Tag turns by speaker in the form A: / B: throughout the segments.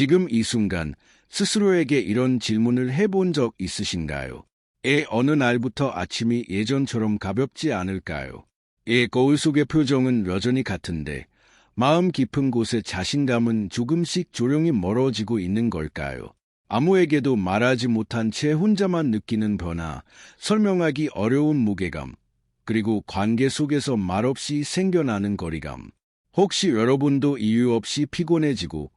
A: 지금 이 순간 스스로에게 이런 질문을 해본 적 있으신가요? 어느 날부터 아침이 예전처럼 가볍지 않을까요? 거울 속의 표정은 여전히 같은데 마음 깊은 곳에 자신감은 조금씩 조용히 멀어지고 있는 걸까요? 아무에게도 말하지 못한 채 혼자만 느끼는 변화, 설명하기 어려운 무게감, 그리고 관계 속에서 말없이 생겨나는 거리감. 혹시 여러분도 이유 없이 피곤해지고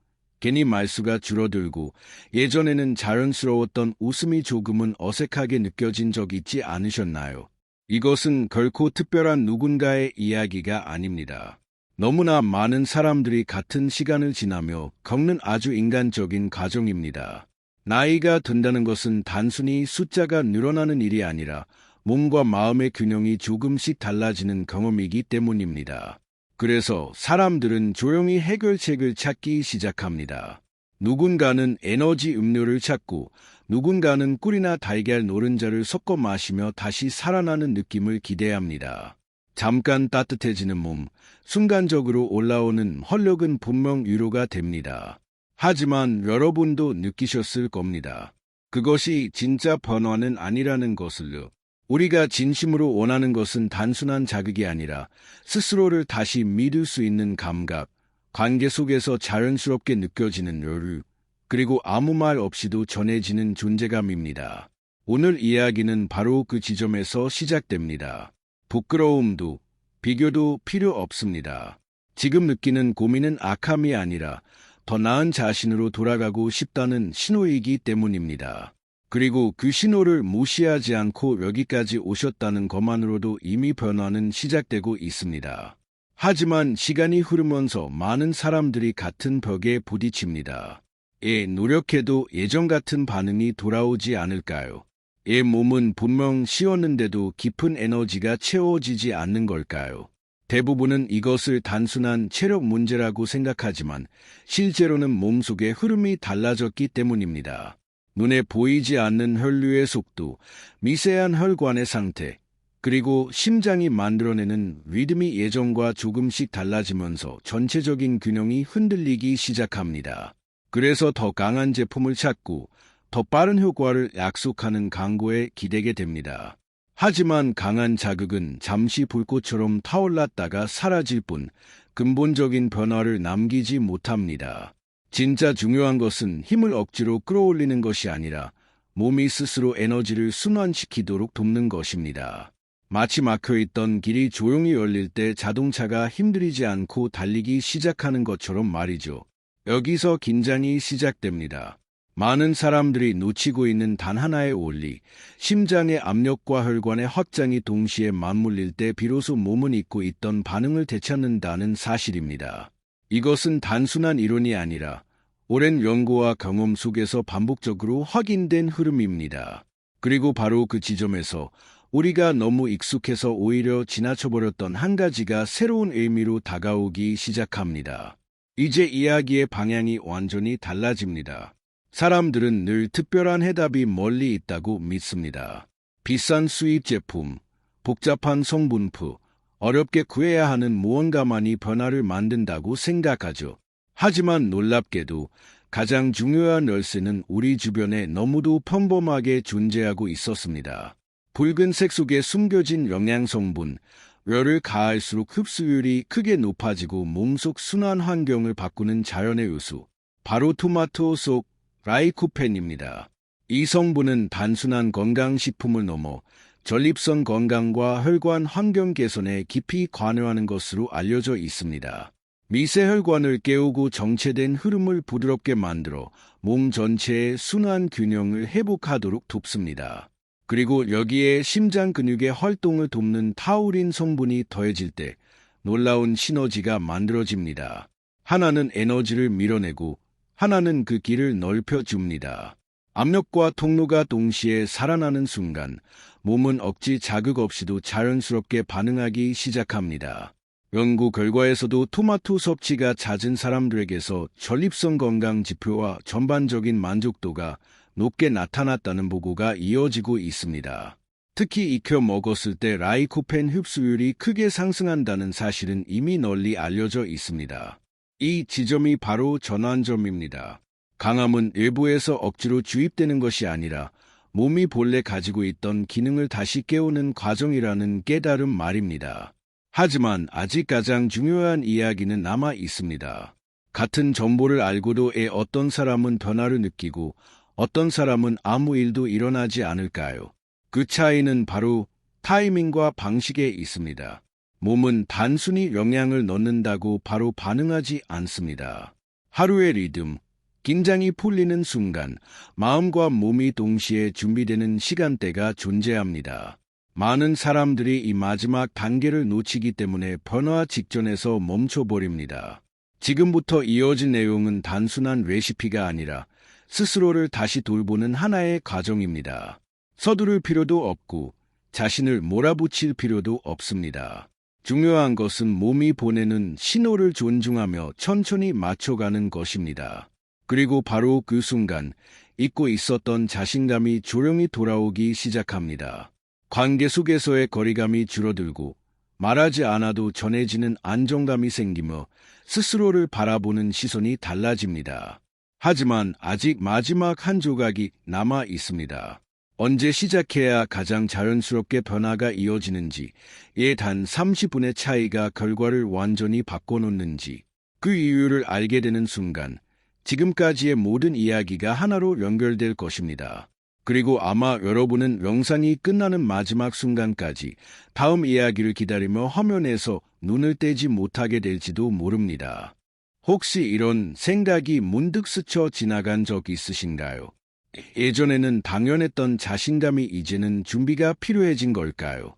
A: 괜히 말수가 줄어들고 예전에는 자연스러웠던 웃음이 조금은 어색하게 느껴진 적 있지 않으셨나요? 이것은 결코 특별한 누군가의 이야기가 아닙니다. 너무나 많은 사람들이 같은 시간을 지나며 겪는 아주 인간적인 과정입니다. 나이가 든다는 것은 단순히 숫자가 늘어나는 일이 아니라 몸과 마음의 균형이 조금씩 달라지는 경험이기 때문입니다. 그래서 사람들은 조용히 해결책을 찾기 시작합니다. 누군가는 에너지 음료를 찾고 누군가는 꿀이나 달걀 노른자를 섞어 마시며 다시 살아나는 느낌을 기대합니다. 잠깐 따뜻해지는 몸, 순간적으로 올라오는 활력은 분명 위로가 됩니다. 하지만 여러분도 느끼셨을 겁니다. 그것이 진짜 변화는 아니라는 것을요. 우리가 진심으로 원하는 것은 단순한 자극이 아니라 스스로를 다시 믿을 수 있는 감각, 관계 속에서 자연스럽게 느껴지는 여유, 그리고 아무 말 없이도 전해지는 존재감입니다. 오늘 이야기는 바로 그 지점에서 시작됩니다. 부끄러움도, 비교도 필요 없습니다. 지금 느끼는 고민은 악함이 아니라 더 나은 자신으로 돌아가고 싶다는 신호이기 때문입니다. 그리고 그 신호를 무시하지 않고 여기까지 오셨다는 것만으로도 이미 변화는 시작되고 있습니다. 하지만 시간이 흐르면서 많은 사람들이 같은 벽에 부딪힙니다. 노력해도 예전 같은 반응이 돌아오지 않을까요? 몸은 분명 쉬었는데도 깊은 에너지가 채워지지 않는 걸까요? 대부분은 이것을 단순한 체력 문제라고 생각하지만 실제로는 몸속의 흐름이 달라졌기 때문입니다. 눈에 보이지 않는 혈류의 속도, 미세한 혈관의 상태, 그리고 심장이 만들어내는 리듬이 예전과 조금씩 달라지면서 전체적인 균형이 흔들리기 시작합니다. 그래서 더 강한 제품을 찾고 더 빠른 효과를 약속하는 광고에 기대게 됩니다. 하지만 강한 자극은 잠시 불꽃처럼 타올랐다가 사라질 뿐 근본적인 변화를 남기지 못합니다. 진짜 중요한 것은 힘을 억지로 끌어올리는 것이 아니라 몸이 스스로 에너지를 순환시키도록 돕는 것입니다. 마치 막혀있던 길이 조용히 열릴 때 자동차가 힘들이지 않고 달리기 시작하는 것처럼 말이죠. 여기서 긴장이 시작됩니다. 많은 사람들이 놓치고 있는 단 하나의 원리, 심장의 압력과 혈관의 확장이 동시에 맞물릴 때 비로소 몸은 잊고 있던 반응을 되찾는다는 사실입니다. 이것은 단순한 이론이 아니라 오랜 연구와 경험 속에서 반복적으로 확인된 흐름입니다. 그리고 바로 그 지점에서 우리가 너무 익숙해서 오히려 지나쳐버렸던 한 가지가 새로운 의미로 다가오기 시작합니다. 이제 이야기의 방향이 완전히 달라집니다. 사람들은 늘 특별한 해답이 멀리 있다고 믿습니다. 비싼 수입 제품, 복잡한 성분표, 어렵게 구해야 하는 무언가만이 변화를 만든다고 생각하죠. 하지만 놀랍게도 가장 중요한 열쇠는 우리 주변에 너무도 평범하게 존재하고 있었습니다. 붉은색 속에 숨겨진 영양성분, 열을 가할수록 흡수율이 크게 높아지고 몸속 순환 환경을 바꾸는 자연의 요소, 바로 토마토 속 라이코펜입니다. 이 성분은 단순한 건강식품을 넘어 전립선 건강과 혈관 환경 개선에 깊이 관여하는 것으로 알려져 있습니다. 미세혈관을 깨우고 정체된 흐름을 부드럽게 만들어 몸 전체의 순환 균형을 회복하도록 돕습니다. 그리고 여기에 심장 근육의 활동을 돕는 타우린 성분이 더해질 때 놀라운 시너지가 만들어집니다. 하나는 에너지를 밀어내고 하나는 그 길을 넓혀줍니다. 압력과 통로가 동시에 살아나는 순간 몸은 억지 자극 없이도 자연스럽게 반응하기 시작합니다. 연구 결과에서도 토마토 섭취가 잦은 사람들에게서 전립선 건강 지표와 전반적인 만족도가 높게 나타났다는 보고가 이어지고 있습니다. 특히 익혀 먹었을 때 라이코펜 흡수율이 크게 상승한다는 사실은 이미 널리 알려져 있습니다. 이 지점이 바로 전환점입니다. 강함은 외부에서 억지로 주입되는 것이 아니라 몸이 본래 가지고 있던 기능을 다시 깨우는 과정이라는 깨달음 말입니다. 하지만 아직 가장 중요한 이야기는 남아 있습니다. 같은 정보를 알고도 어떤 사람은 변화를 느끼고 어떤 사람은 아무 일도 일어나지 않을까요? 그 차이는 바로 타이밍과 방식에 있습니다. 몸은 단순히 영향을 넣는다고 바로 반응하지 않습니다. 하루의 리듬, 긴장이 풀리는 순간 마음과 몸이 동시에 준비되는 시간대가 존재합니다. 많은 사람들이 이 마지막 단계를 놓치기 때문에 변화 직전에서 멈춰버립니다. 지금부터 이어질 내용은 단순한 레시피가 아니라 스스로를 다시 돌보는 하나의 과정입니다. 서두를 필요도 없고 자신을 몰아붙일 필요도 없습니다. 중요한 것은 몸이 보내는 신호를 존중하며 천천히 맞춰가는 것입니다. 그리고 바로 그 순간 잊고 있었던 자신감이 조용히 돌아오기 시작합니다. 관계 속에서의 거리감이 줄어들고 말하지 않아도 전해지는 안정감이 생기며 스스로를 바라보는 시선이 달라집니다. 하지만 아직 마지막 한 조각이 남아 있습니다. 언제 시작해야 가장 자연스럽게 변화가 이어지는지, 단 30분의 차이가 결과를 완전히 바꿔놓는지, 그 이유를 알게 되는 순간 지금까지의 모든 이야기가 하나로 연결될 것입니다. 그리고 아마 여러분은 영상이 끝나는 마지막 순간까지 다음 이야기를 기다리며 화면에서 눈을 떼지 못하게 될지도 모릅니다. 혹시 이런 생각이 문득 스쳐 지나간 적 있으신가요? 예전에는 당연했던 자신감이 이제는 준비가 필요해진 걸까요?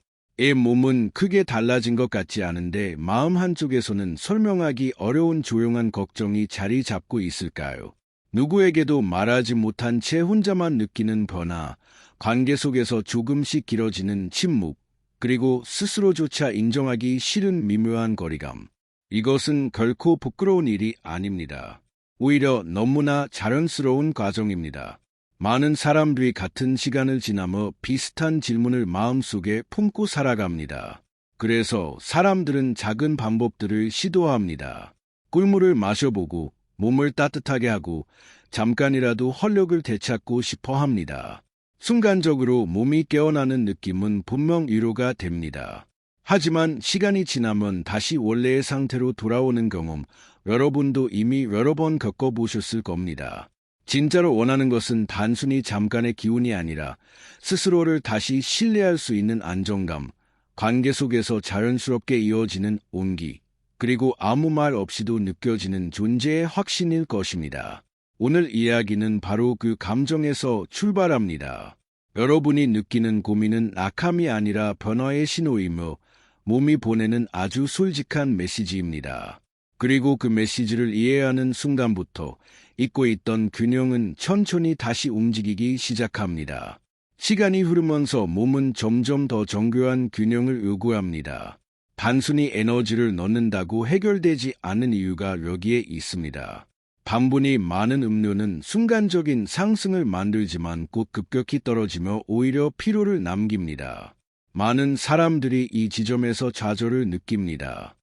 A: 몸은 크게 달라진 것 같지 않은데 마음 한쪽에서는 설명하기 어려운 조용한 걱정이 자리 잡고 있을까요? 누구에게도 말하지 못한 채 혼자만 느끼는 변화, 관계 속에서 조금씩 길어지는 침묵, 그리고 스스로조차 인정하기 싫은 미묘한 거리감. 이것은 결코 부끄러운 일이 아닙니다. 오히려 너무나 자연스러운 과정입니다. 많은 사람들이 같은 시간을 지나며 비슷한 질문을 마음속에 품고 살아갑니다. 그래서 사람들은 작은 방법들을 시도합니다. 꿀물을 마셔보고 몸을 따뜻하게 하고 잠깐이라도 활력을 되찾고 싶어 합니다. 순간적으로 몸이 깨어나는 느낌은 분명 위로가 됩니다. 하지만 시간이 지나면 다시 원래의 상태로 돌아오는 경험, 여러분도 이미 여러 번 겪어보셨을 겁니다. 진짜로 원하는 것은 단순히 잠깐의 기운이 아니라 스스로를 다시 신뢰할 수 있는 안정감, 관계 속에서 자연스럽게 이어지는 온기, 그리고 아무 말 없이도 느껴지는 존재의 확신일 것입니다. 오늘 이야기는 바로 그 감정에서 출발합니다. 여러분이 느끼는 고민은 악함이 아니라 변화의 신호이며 몸이 보내는 아주 솔직한 메시지입니다. 그리고 그 메시지를 이해하는 순간부터 잊고 있던 균형은 천천히 다시 움직이기 시작합니다. 시간이 흐르면서 몸은 점점 더 정교한 균형을 요구합니다. 단순히 에너지를 넣는다고 해결되지 않은 이유가 여기에 있습니다. 반분이 많은 음료는 순간적인 상승을 만들지만 곧 급격히 떨어지며 오히려 피로를 남깁니다. 많은 사람들이 이 지점에서 좌절을 느낍니다.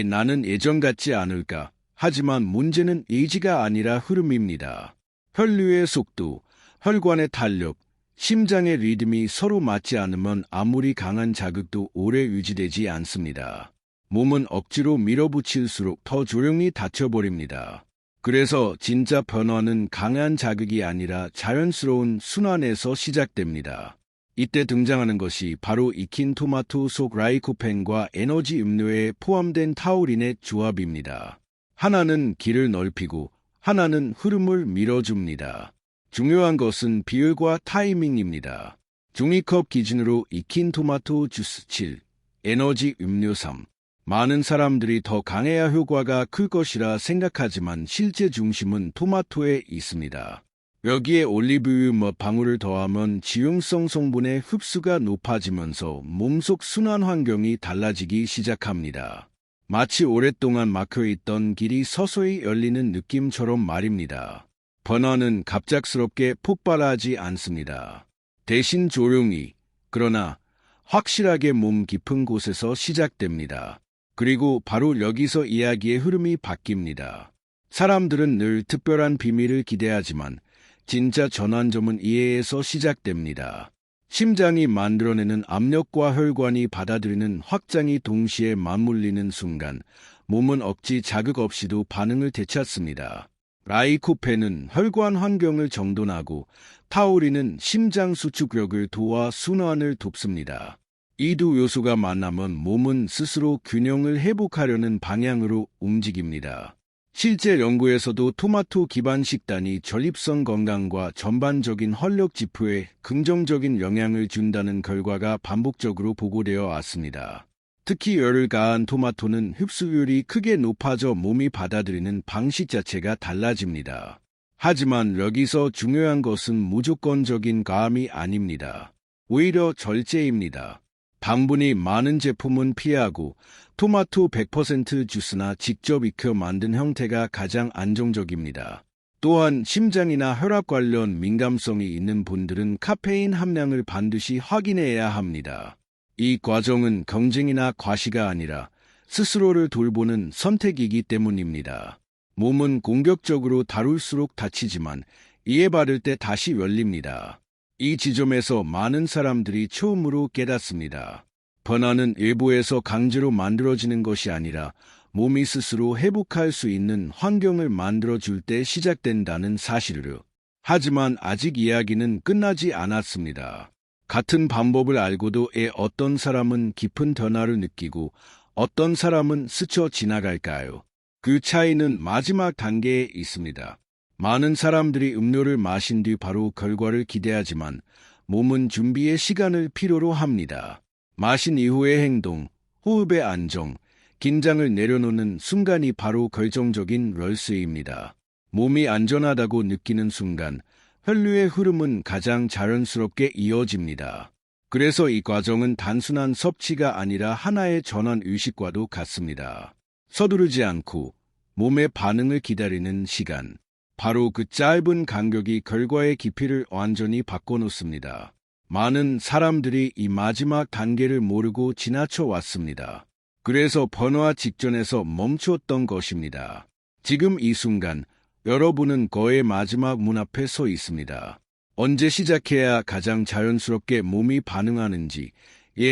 A: 나는 예전 같지 않을까? 하지만 문제는 의지가 아니라 흐름입니다. 혈류의 속도, 혈관의 탄력, 심장의 리듬이 서로 맞지 않으면 아무리 강한 자극도 오래 유지되지 않습니다. 몸은 억지로 밀어붙일수록 더 조용히 닫혀버립니다. 그래서 진짜 변화는 강한 자극이 아니라 자연스러운 순환에서 시작됩니다. 이때 등장하는 것이 바로 익힌 토마토 속 라이코펜과 에너지 음료에 포함된 타우린의 조합입니다. 하나는 길을 넓히고 하나는 흐름을 밀어줍니다. 중요한 것은 비율과 타이밍입니다. 종이컵 기준으로 익힌 토마토 주스 7, 에너지 음료 3. 많은 사람들이 더 강해야 효과가 클 것이라 생각하지만 실제 중심은 토마토에 있습니다. 여기에 올리브유 몇 방울을 더하면 지용성 성분의 흡수가 높아지면서 몸속 순환 환경이 달라지기 시작합니다. 마치 오랫동안 막혀있던 길이 서서히 열리는 느낌처럼 말입니다. 변화는 갑작스럽게 폭발하지 않습니다. 대신 조용히, 그러나 확실하게 몸 깊은 곳에서 시작됩니다. 그리고 바로 여기서 이야기의 흐름이 바뀝니다. 사람들은 늘 특별한 비밀을 기대하지만 진짜 전환점은 이해에서 시작됩니다. 심장이 만들어내는 압력과 혈관이 받아들이는 확장이 동시에 맞물리는 순간 몸은 억지 자극 없이도 반응을 되찾습니다. 라이코펜은 혈관 환경을 정돈하고 타우린은 심장 수축력을 도와 순환을 돕습니다. 이 두 요소가 만나면 몸은 스스로 균형을 회복하려는 방향으로 움직입니다. 실제 연구에서도 토마토 기반 식단이 전립선 건강과 전반적인 활력 지표에 긍정적인 영향을 준다는 결과가 반복적으로 보고되어 왔습니다. 특히 열을 가한 토마토는 흡수율이 크게 높아져 몸이 받아들이는 방식 자체가 달라집니다. 하지만 여기서 중요한 것은 무조건적인 가함이 아닙니다. 오히려 절제입니다. 당분이 많은 제품은 피하고 토마토 100% 주스나 직접 익혀 만든 형태가 가장 안정적입니다. 또한 심장이나 혈압 관련 민감성이 있는 분들은 카페인 함량을 반드시 확인해야 합니다. 이 과정은 경쟁이나 과시가 아니라 스스로를 돌보는 선택이기 때문입니다. 몸은 공격적으로 다룰수록 다치지만 이해받을 때 다시 열립니다. 이 지점에서 많은 사람들이 처음으로 깨닫습니다. 변화는 일부에서 강제로 만들어지는 것이 아니라 몸이 스스로 회복할 수 있는 환경을 만들어줄 때 시작된다는 사실을. 하지만 아직 이야기는 끝나지 않았습니다. 같은 방법을 알고도 어떤 사람은 깊은 변화를 느끼고 어떤 사람은 스쳐 지나갈까요? 그 차이는 마지막 단계에 있습니다. 많은 사람들이 음료를 마신 뒤 바로 결과를 기대하지만 몸은 준비의 시간을 필요로 합니다. 마신 이후의 행동, 호흡의 안정, 긴장을 내려놓는 순간이 바로 결정적인 열쇠입니다. 몸이 안전하다고 느끼는 순간 혈류의 흐름은 가장 자연스럽게 이어집니다. 그래서 이 과정은 단순한 섭취가 아니라 하나의 전환 의식과도 같습니다. 서두르지 않고 몸의 반응을 기다리는 시간. 바로 그 짧은 간격이 결과의 깊이를 완전히 바꿔놓습니다. 많은 사람들이 이 마지막 단계를 모르고 지나쳐 왔습니다. 그래서 변화 직전에서 멈추었던 것입니다. 지금 이 순간 여러분은 거의 마지막 문 앞에 서 있습니다. 언제 시작해야 가장 자연스럽게 몸이 반응하는지,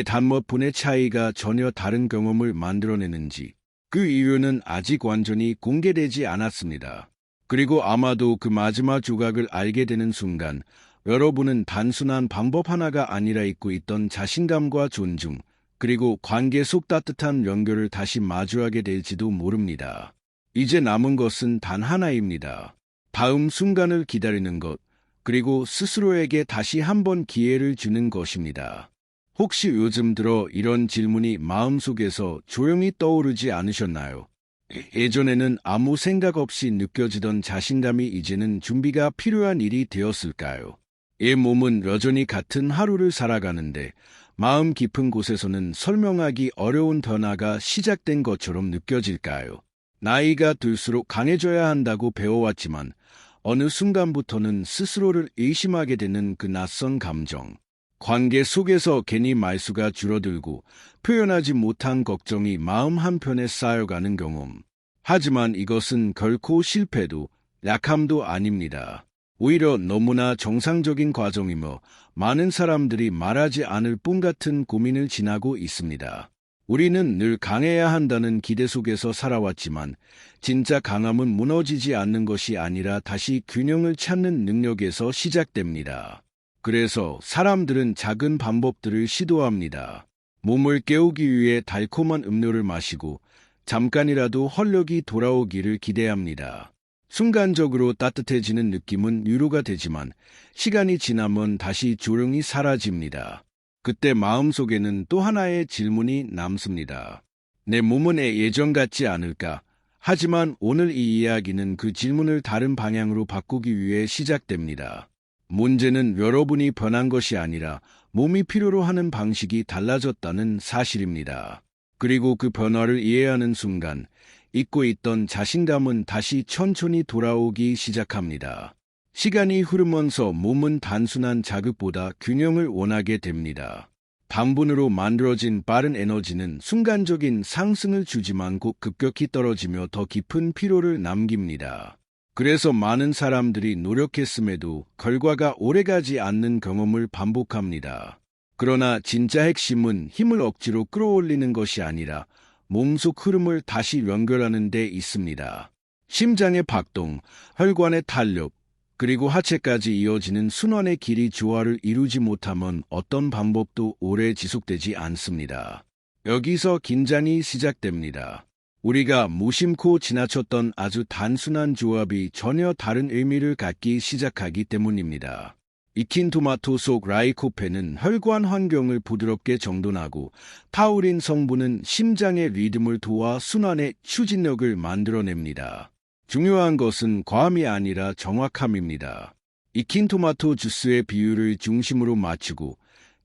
A: 단 몇 분의 차이가 전혀 다른 경험을 만들어내는지, 그 이유는 아직 완전히 공개되지 않았습니다. 그리고 아마도 그 마지막 조각을 알게 되는 순간 여러분은 단순한 방법 하나가 아니라 잊고 있던 자신감과 존중, 그리고 관계 속 따뜻한 연결을 다시 마주하게 될지도 모릅니다. 이제 남은 것은 단 하나입니다. 다음 순간을 기다리는 것, 그리고 스스로에게 다시 한번 기회를 주는 것입니다. 혹시 요즘 들어 이런 질문이 마음속에서 조용히 떠오르지 않으셨나요? 예전에는 아무 생각 없이 느껴지던 자신감이 이제는 준비가 필요한 일이 되었을까요? 몸은 여전히 같은 하루를 살아가는데 마음 깊은 곳에서는 설명하기 어려운 변화가 시작된 것처럼 느껴질까요? 나이가 들수록 강해져야 한다고 배워왔지만 어느 순간부터는 스스로를 의심하게 되는 그 낯선 감정. 관계 속에서 괜히 말수가 줄어들고 표현하지 못한 걱정이 마음 한편에 쌓여가는 경험. 하지만 이것은 결코 실패도 약함도 아닙니다. 오히려 너무나 정상적인 과정이며 많은 사람들이 말하지 않을 뿐 같은 고민을 지나고 있습니다. 우리는 늘 강해야 한다는 기대 속에서 살아왔지만 진짜 강함은 무너지지 않는 것이 아니라 다시 균형을 찾는 능력에서 시작됩니다. 그래서 사람들은 작은 방법들을 시도합니다. 몸을 깨우기 위해 달콤한 음료를 마시고 잠깐이라도 활력이 돌아오기를 기대합니다. 순간적으로 따뜻해지는 느낌은 위로가 되지만 시간이 지나면 다시 조용히 사라집니다. 그때 마음속에는 또 하나의 질문이 남습니다. 내 몸은 예전 같지 않을까? 하지만 오늘 이 이야기는 그 질문을 다른 방향으로 바꾸기 위해 시작됩니다. 문제는 여러분이 변한 것이 아니라 몸이 필요로 하는 방식이 달라졌다는 사실입니다. 그리고 그 변화를 이해하는 순간 잊고 있던 자신감은 다시 천천히 돌아오기 시작합니다. 시간이 흐르면서 몸은 단순한 자극보다 균형을 원하게 됩니다. 당분으로 만들어진 빠른 에너지는 순간적인 상승을 주지만 곧 급격히 떨어지며 더 깊은 피로를 남깁니다. 그래서 많은 사람들이 노력했음에도 결과가 오래가지 않는 경험을 반복합니다. 그러나 진짜 핵심은 힘을 억지로 끌어올리는 것이 아니라 몸속 흐름을 다시 연결하는 데 있습니다. 심장의 박동, 혈관의 탄력, 그리고 하체까지 이어지는 순환의 길이 조화를 이루지 못하면 어떤 방법도 오래 지속되지 않습니다. 여기서 긴장이 시작됩니다. 우리가 무심코 지나쳤던 아주 단순한 조합이 전혀 다른 의미를 갖기 시작하기 때문입니다. 익힌 토마토 속 라이코펜은 혈관 환경을 부드럽게 정돈하고 타우린 성분은 심장의 리듬을 도와 순환의 추진력을 만들어냅니다. 중요한 것은 과함이 아니라 정확함입니다. 익힌 토마토 주스의 비율을 중심으로 맞추고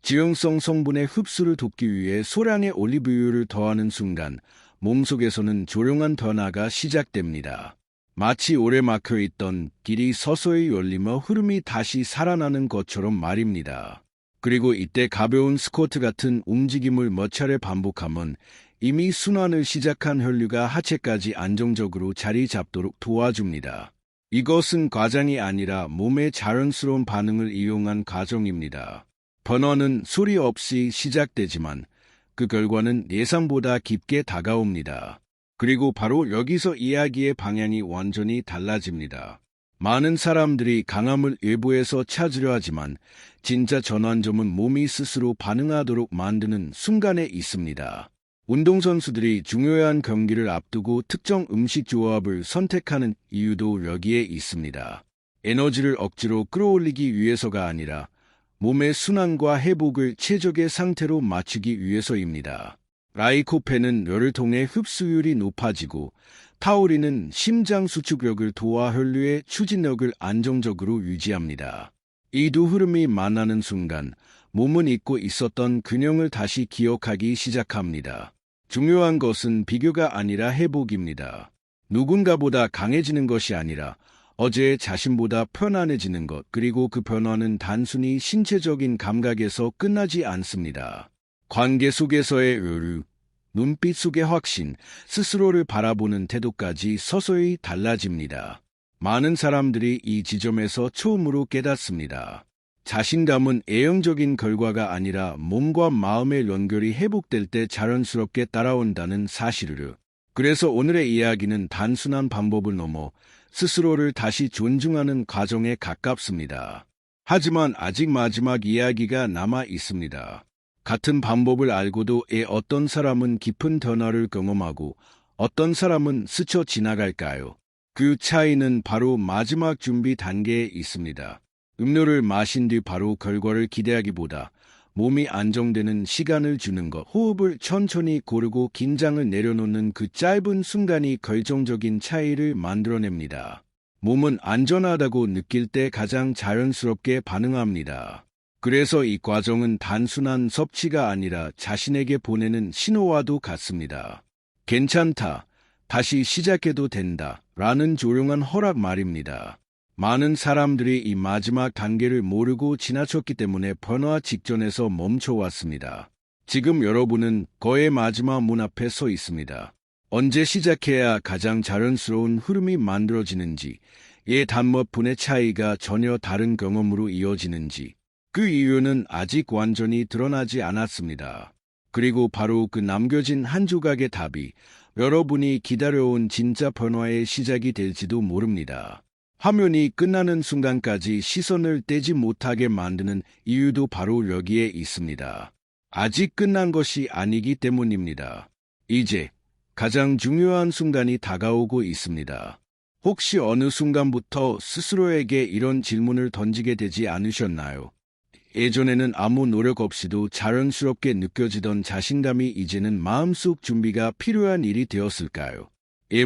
A: 지용성 성분의 흡수를 돕기 위해 소량의 올리브유를 더하는 순간 몸속에서는 조용한 변화가 시작됩니다. 마치 오래 막혀있던 길이 서서히 열리며 흐름이 다시 살아나는 것처럼 말입니다. 그리고 이때 가벼운 스쿼트 같은 움직임을 몇 차례 반복하면 이미 순환을 시작한 혈류가 하체까지 안정적으로 자리 잡도록 도와줍니다. 이것은 과장이 아니라 몸의 자연스러운 반응을 이용한 과정입니다. 변화는 소리 없이 시작되지만 그 결과는 예상보다 깊게 다가옵니다. 그리고 바로 여기서 이야기의 방향이 완전히 달라집니다. 많은 사람들이 강함을 외부에서 찾으려 하지만 진짜 전환점은 몸이 스스로 반응하도록 만드는 순간에 있습니다. 운동선수들이 중요한 경기를 앞두고 특정 음식 조합을 선택하는 이유도 여기에 있습니다. 에너지를 억지로 끌어올리기 위해서가 아니라 몸의 순환과 회복을 최적의 상태로 맞추기 위해서입니다. 라이코펜은 뇌를 통해 흡수율이 높아지고 타우린은 심장 수축력을 도와 혈류의 추진력을 안정적으로 유지합니다. 이 두 흐름이 만나는 순간 몸은 잊고 있었던 균형을 다시 기억하기 시작합니다. 중요한 것은 비교가 아니라 회복입니다. 누군가보다 강해지는 것이 아니라 어제의 자신보다 편안해지는 것, 그리고 그 변화는 단순히 신체적인 감각에서 끝나지 않습니다. 관계 속에서의 여유, 눈빛 속의 확신, 스스로를 바라보는 태도까지 서서히 달라집니다. 많은 사람들이 이 지점에서 처음으로 깨닫습니다. 자신감은 애형적인 결과가 아니라 몸과 마음의 연결이 회복될 때 자연스럽게 따라온다는 사실을. 그래서 오늘의 이야기는 단순한 방법을 넘어 스스로를 다시 존중하는 과정에 가깝습니다. 하지만 아직 마지막 이야기가 남아 있습니다. 같은 방법을 알고도 어떤 사람은 깊은 변화를 경험하고 어떤 사람은 스쳐 지나갈까요? 그 차이는 바로 마지막 준비 단계에 있습니다. 음료를 마신 뒤 바로 결과를 기대하기보다 몸이 안정되는 시간을 주는 것, 호흡을 천천히 고르고 긴장을 내려놓는 그 짧은 순간이 결정적인 차이를 만들어냅니다. 몸은 안전하다고 느낄 때 가장 자연스럽게 반응합니다. 그래서 이 과정은 단순한 섭취가 아니라 자신에게 보내는 신호와도 같습니다. 괜찮다, 다시 시작해도 된다, 라는 조용한 허락 말입니다. 많은 사람들이 이 마지막 단계를 모르고 지나쳤기 때문에 변화 직전에서 멈춰왔습니다. 지금 여러분은 거의 마지막 문 앞에 서 있습니다. 언제 시작해야 가장 자연스러운 흐름이 만들어지는지, 단 몇 분의 차이가 전혀 다른 경험으로 이어지는지, 그 이유는 아직 완전히 드러나지 않았습니다. 그리고 바로 그 남겨진 한 조각의 답이 여러분이 기다려온 진짜 변화의 시작이 될지도 모릅니다. 화면이 끝나는 순간까지 시선을 떼지 못하게 만드는 이유도 바로 여기에 있습니다. 아직 끝난 것이 아니기 때문입니다. 이제 가장 중요한 순간이 다가오고 있습니다. 혹시 어느 순간부터 스스로에게 이런 질문을 던지게 되지 않으셨나요? 예전에는 아무 노력 없이도 자연스럽게 느껴지던 자신감이 이제는 마음속 준비가 필요한 일이 되었을까요?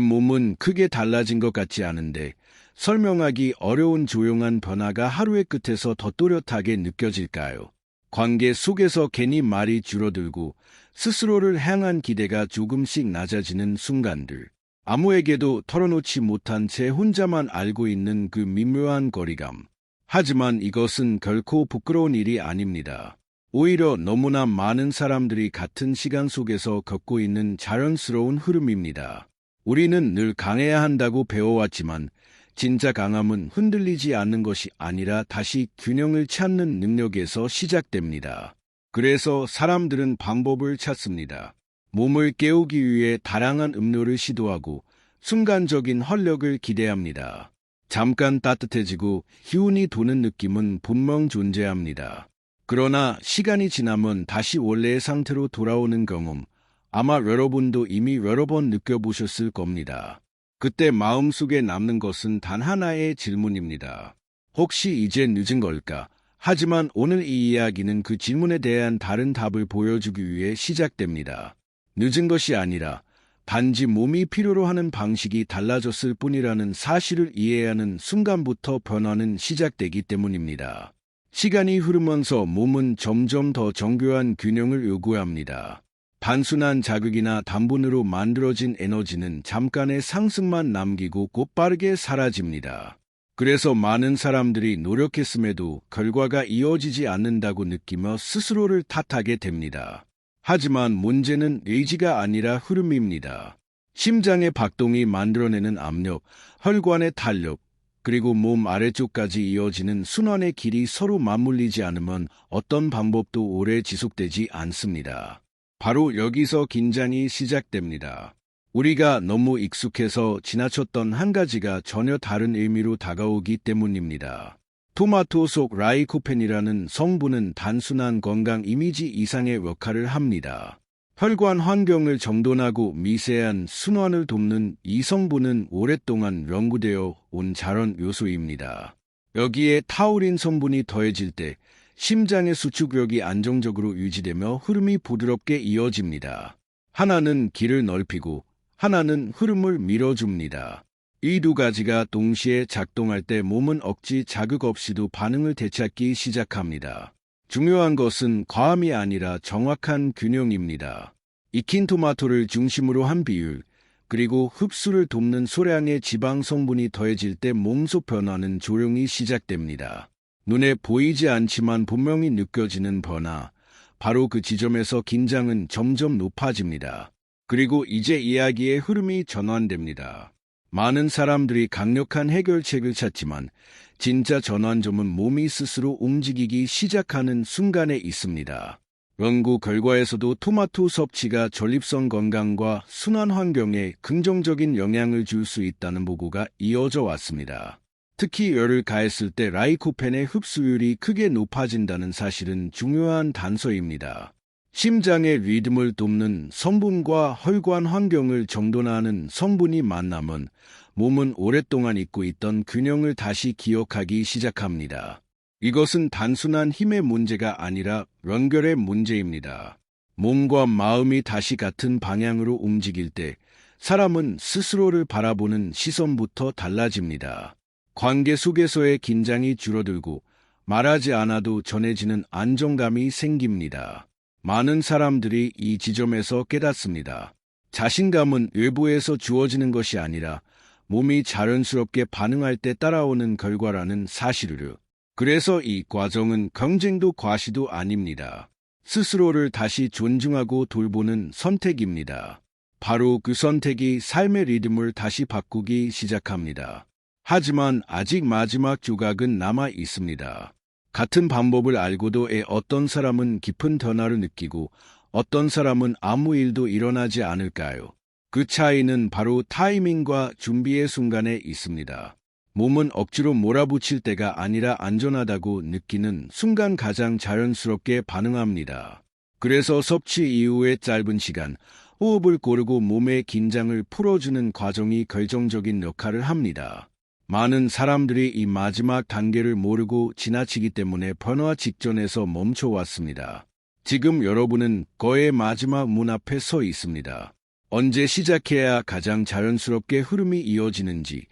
A: 몸은 크게 달라진 것 같지 않은데 설명하기 어려운 조용한 변화가 하루의 끝에서 더 또렷하게 느껴질까요? 관계 속에서 괜히 말이 줄어들고 스스로를 향한 기대가 조금씩 낮아지는 순간들. 아무에게도 털어놓지 못한 채 혼자만 알고 있는 그 미묘한 거리감. 하지만 이것은 결코 부끄러운 일이 아닙니다. 오히려 너무나 많은 사람들이 같은 시간 속에서 걷고 있는 자연스러운 흐름입니다. 우리는 늘 강해야 한다고 배워왔지만 진짜 강함은 흔들리지 않는 것이 아니라 다시 균형을 찾는 능력에서 시작됩니다. 그래서 사람들은 방법을 찾습니다. 몸을 깨우기 위해 다양한 음료를 시도하고 순간적인 활력을 기대합니다. 잠깐 따뜻해지고 기운이 도는 느낌은 분명 존재합니다. 그러나 시간이 지나면 다시 원래의 상태로 돌아오는 경험, 아마 여러분도 이미 여러 번 느껴보셨을 겁니다. 그때 마음속에 남는 것은 단 하나의 질문입니다. 혹시 이제 늦은 걸까? 하지만 오늘 이 이야기는 그 질문에 대한 다른 답을 보여주기 위해 시작됩니다. 늦은 것이 아니라 단지 몸이 필요로 하는 방식이 달라졌을 뿐이라는 사실을 이해하는 순간부터 변화는 시작되기 때문입니다. 시간이 흐르면서 몸은 점점 더 정교한 균형을 요구합니다. 단순한 자극이나 단분으로 만들어진 에너지는 잠깐의 상승만 남기고 곧바르게 사라집니다. 그래서 많은 사람들이 노력했음에도 결과가 이어지지 않는다고 느끼며 스스로를 탓하게 됩니다. 하지만 문제는 의지가 아니라 흐름입니다. 심장의 박동이 만들어내는 압력, 혈관의 탄력, 그리고 몸 아래쪽까지 이어지는 순환의 길이 서로 맞물리지 않으면 어떤 방법도 오래 지속되지 않습니다. 바로 여기서 긴장이 시작됩니다. 우리가 너무 익숙해서 지나쳤던 한 가지가 전혀 다른 의미로 다가오기 때문입니다. 토마토 속 라이코펜이라는 성분은 단순한 건강 이미지 이상의 역할을 합니다. 혈관 환경을 정돈하고 미세한 순환을 돕는 이 성분은 오랫동안 연구되어 온 자연 요소입니다. 여기에 타우린 성분이 더해질 때 심장의 수축력이 안정적으로 유지되며 흐름이 부드럽게 이어집니다. 하나는 길을 넓히고 하나는 흐름을 밀어줍니다. 이 두 가지가 동시에 작동할 때 몸은 억지 자극 없이도 반응을 되찾기 시작합니다. 중요한 것은 과함이 아니라 정확한 균형입니다. 익힌 토마토를 중심으로 한 비율, 그리고 흡수를 돕는 소량의 지방 성분이 더해질 때 몸속 변화는 조용히 시작됩니다. 눈에 보이지 않지만 분명히 느껴지는 변화, 바로 그 지점에서 긴장은 점점 높아집니다. 그리고 이제 이야기의 흐름이 전환됩니다. 많은 사람들이 강력한 해결책을 찾지만 진짜 전환점은 몸이 스스로 움직이기 시작하는 순간에 있습니다. 연구 결과에서도 토마토 섭취가 전립선 건강과 순환 환경에 긍정적인 영향을 줄 수 있다는 보고가 이어져 왔습니다. 특히 열을 가했을 때 라이코펜의 흡수율이 크게 높아진다는 사실은 중요한 단서입니다. 심장의 리듬을 돕는 성분과 혈관 환경을 정돈하는 성분이 만나면 몸은 오랫동안 잊고 있던 균형을 다시 기억하기 시작합니다. 이것은 단순한 힘의 문제가 아니라 연결의 문제입니다. 몸과 마음이 다시 같은 방향으로 움직일 때 사람은 스스로를 바라보는 시선부터 달라집니다. 관계 속에서의 긴장이 줄어들고 말하지 않아도 전해지는 안정감이 생깁니다. 많은 사람들이 이 지점에서 깨닫습니다. 자신감은 외부에서 주어지는 것이 아니라 몸이 자연스럽게 반응할 때 따라오는 결과라는 사실을. 그래서 이 과정은 경쟁도 과시도 아닙니다. 스스로를 다시 존중하고 돌보는 선택입니다. 바로 그 선택이 삶의 리듬을 다시 바꾸기 시작합니다. 하지만 아직 마지막 조각은 남아 있습니다. 같은 방법을 알고도 어떤 사람은 깊은 변화를 느끼고 어떤 사람은 아무 일도 일어나지 않을까요? 그 차이는 바로 타이밍과 준비의 순간에 있습니다. 몸은 억지로 몰아붙일 때가 아니라 안전하다고 느끼는 순간 가장 자연스럽게 반응합니다. 그래서 섭취 이후의 짧은 시간, 호흡을 고르고 몸의 긴장을 풀어주는 과정이 결정적인 역할을 합니다. 많은 사람들이 이 마지막 단계를 모르고 지나치기 때문에 변화 직전에서 멈춰왔습니다. 지금 여러분은 거의 마지막 문 앞에 서 있습니다. 언제 시작해야 가장 자연스럽게 흐름이 이어지는지,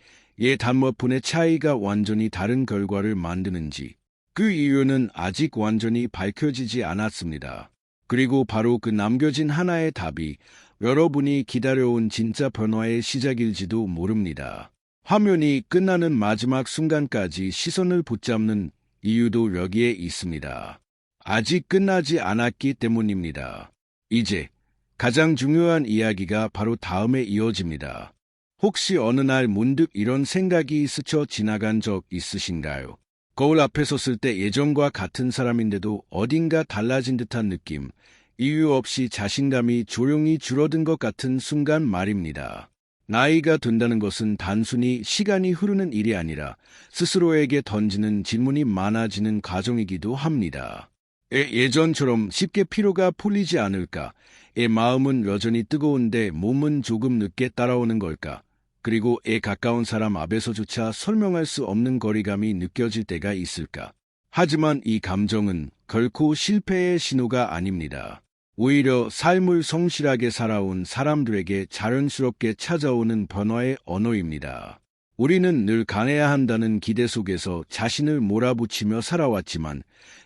A: 단몇 분의 차이가 완전히 다른 결과를 만드는지, 그 이유는 아직 완전히 밝혀지지 않았습니다. 그리고 바로 그 남겨진 하나의 답이 여러분이 기다려온 진짜 변화의 시작일지도 모릅니다. 화면이 끝나는 마지막 순간까지 시선을 붙잡는 이유도 여기에 있습니다. 아직 끝나지 않았기 때문입니다. 이제 가장 중요한 이야기가 바로 다음에 이어집니다. 혹시 어느 날 문득 이런 생각이 스쳐 지나간 적 있으신가요? 거울 앞에 섰을 때 예전과 같은 사람인데도 어딘가 달라진 듯한 느낌, 이유 없이 자신감이 조용히 줄어든 것 같은 순간 말입니다. 나이가 든다는 것은 단순히 시간이 흐르는 일이 아니라 스스로에게 던지는 질문이 많아지는 과정이기도 합니다. 예전처럼 쉽게 피로가 풀리지 않을까? 마음은 여전히 뜨거운데 몸은 조금 늦게 따라오는 걸까? 그리고 가까운 사람 앞에서조차 설명할 수 없는 거리감이 느껴질 때가 있을까? 하지만 이 감정은 결코 실패의 신호가 아닙니다. 오히려 삶을 성실하게 살아온 사람들에게 자연스럽게 찾아오는 변화의 언어입니다. 우리는 늘 강해야 한다는 기대 속에서 자신을 몰아붙이며 살아왔지만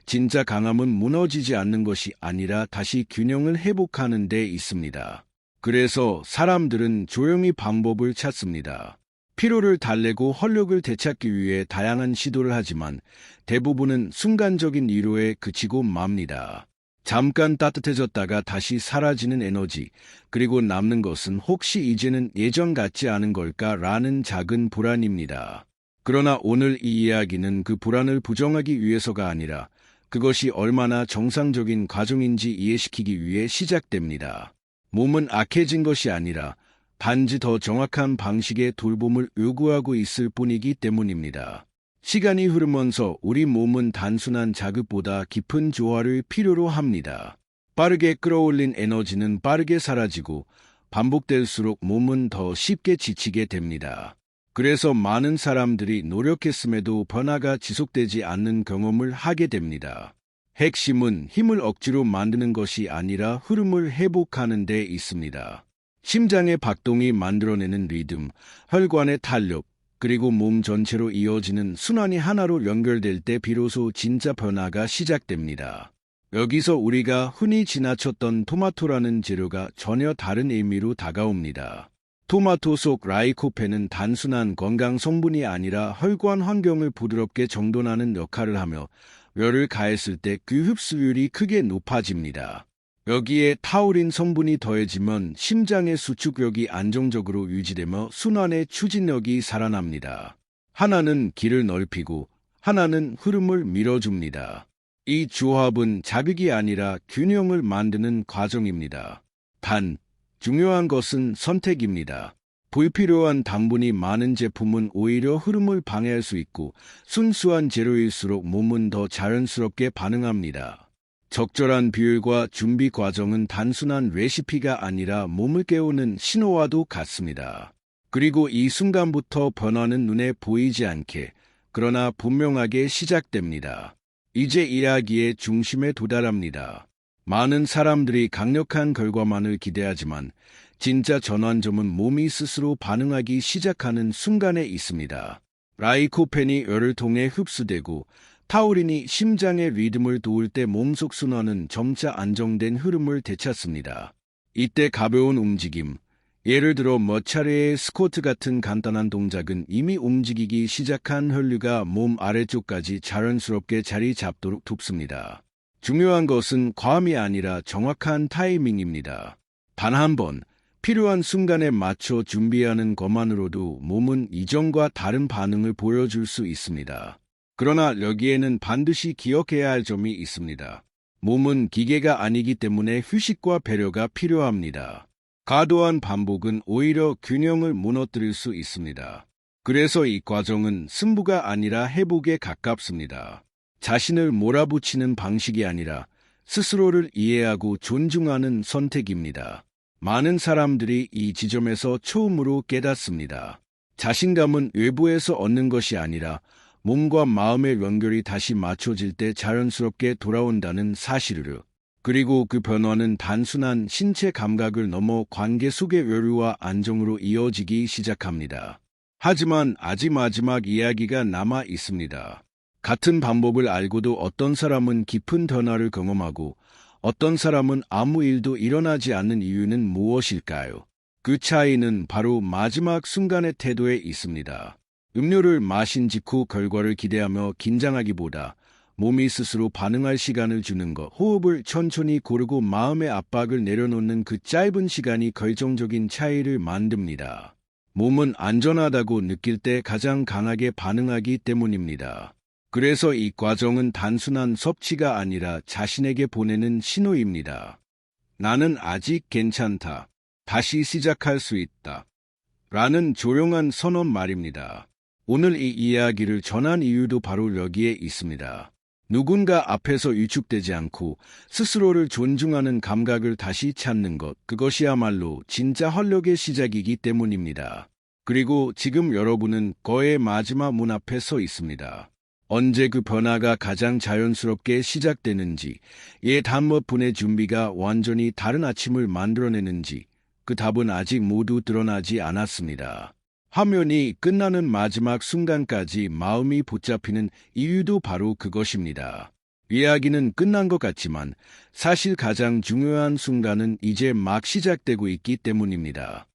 A: 진짜 강함은 무너지지 않는 것이 아니라 다시 균형을 회복하는 데 있습니다. 그래서 사람들은 조용히 방법을 찾습니다. 피로를 달래고 활력을 되찾기 위해 다양한 시도를 하지만 대부분은 순간적인 위로에 그치고 맙니다. 잠깐 따뜻해졌다가 다시 사라지는 에너지, 그리고 남는 것은 혹시 이제는 예전 같지 않은 걸까라는 작은 불안입니다. 그러나 오늘 이 이야기는 그 불안을 부정하기 위해서가 아니라 그것이 얼마나 정상적인 과정인지 이해시키기 위해 시작됩니다. 몸은 악해진 것이 아니라 단지 더 정확한 방식의 돌봄을 요구하고 있을 뿐이기 때문입니다. 시간이 흐르면서 우리 몸은 단순한 자극보다 깊은 조화를 필요로 합니다. 빠르게 끌어올린 에너지는 빠르게 사라지고 반복될수록 몸은 더 쉽게 지치게 됩니다. 그래서 많은 사람들이 노력했음에도 변화가 지속되지 않는 경험을 하게 됩니다. 핵심은 힘을 억지로 만드는 것이 아니라 흐름을 회복하는 데 있습니다. 심장의 박동이 만들어내는 리듬, 혈관의 탄력, 그리고 몸 전체로 이어지는 순환이 하나로 연결될 때 비로소 진짜 변화가 시작됩니다. 여기서 우리가 흔히 지나쳤던 토마토라는 재료가 전혀 다른 의미로 다가옵니다. 토마토 속 라이코펜은 단순한 건강 성분이 아니라 혈관 환경을 부드럽게 정돈하는 역할을 하며 열을 가했을 때 그 흡수율이 크게 높아집니다. 여기에 타우린 성분이 더해지면 심장의 수축력이 안정적으로 유지되며 순환의 추진력이 살아납니다. 하나는 길을 넓히고 하나는 흐름을 밀어줍니다. 이 조합은 자극이 아니라 균형을 만드는 과정입니다. 단, 중요한 것은 선택입니다. 불필요한 당분이 많은 제품은 오히려 흐름을 방해할 수 있고 순수한 재료일수록 몸은 더 자연스럽게 반응합니다. 적절한 비율과 준비 과정은 단순한 레시피가 아니라 몸을 깨우는 신호와도 같습니다. 그리고 이 순간부터 변화는 눈에 보이지 않게, 그러나 분명하게 시작됩니다. 이제 이야기의 중심에 도달합니다. 많은 사람들이 강력한 결과만을 기대하지만 진짜 전환점은 몸이 스스로 반응하기 시작하는 순간에 있습니다. 라이코펜이 열을 통해 흡수되고 타우린이 심장의 리듬을 도울 때 몸속 순환은 점차 안정된 흐름을 되찾습니다. 이때 가벼운 움직임, 예를 들어 몇 차례의 스쿼트 같은 간단한 동작은 이미 움직이기 시작한 혈류가 몸 아래쪽까지 자연스럽게 자리 잡도록 돕습니다. 중요한 것은 과함이 아니라 정확한 타이밍입니다. 단 한 번, 필요한 순간에 맞춰 준비하는 것만으로도 몸은 이전과 다른 반응을 보여줄 수 있습니다. 그러나 여기에는 반드시 기억해야 할 점이 있습니다. 몸은 기계가 아니기 때문에 휴식과 배려가 필요합니다. 과도한 반복은 오히려 균형을 무너뜨릴 수 있습니다. 그래서 이 과정은 승부가 아니라 회복에 가깝습니다. 자신을 몰아붙이는 방식이 아니라 스스로를 이해하고 존중하는 선택입니다. 많은 사람들이 이 지점에서 처음으로 깨닫습니다. 자신감은 외부에서 얻는 것이 아니라 몸과 마음의 연결이 다시 맞춰질 때 자연스럽게 돌아온다는 사실을. 그리고 그 변화는 단순한 신체 감각을 넘어 관계 속의 여유와 안정으로 이어지기 시작합니다. 하지만 아직 마지막 이야기가 남아 있습니다. 같은 방법을 알고도 어떤 사람은 깊은 변화를 경험하고 어떤 사람은 아무 일도 일어나지 않는 이유는 무엇일까요? 그 차이는 바로 마지막 순간의 태도에 있습니다. 음료를 마신 직후 결과를 기대하며 긴장하기보다 몸이 스스로 반응할 시간을 주는 것, 호흡을 천천히 고르고 마음의 압박을 내려놓는 그 짧은 시간이 결정적인 차이를 만듭니다. 몸은 안전하다고 느낄 때 가장 강하게 반응하기 때문입니다. 그래서 이 과정은 단순한 섭취가 아니라 자신에게 보내는 신호입니다. 나는 아직 괜찮다. 다시 시작할 수 있다. 라는 조용한 선언 말입니다. 오늘 이 이야기를 전한 이유도 바로 여기에 있습니다. 누군가 앞에서 위축되지 않고 스스로를 존중하는 감각을 다시 찾는 것, 그것이야말로 진짜 활력의 시작이기 때문입니다. 그리고 지금 여러분은 거의 마지막 문 앞에 서 있습니다. 언제 그 변화가 가장 자연스럽게 시작되는지, 다음 몇 분의 준비가 완전히 다른 아침을 만들어내는지, 그 답은 아직 모두 드러나지 않았습니다. 화면이 끝나는 마지막 순간까지 마음이 붙잡히는 이유도 바로 그것입니다. 이야기는 끝난 것 같지만 사실 가장 중요한 순간은 이제 막 시작되고 있기 때문입니다.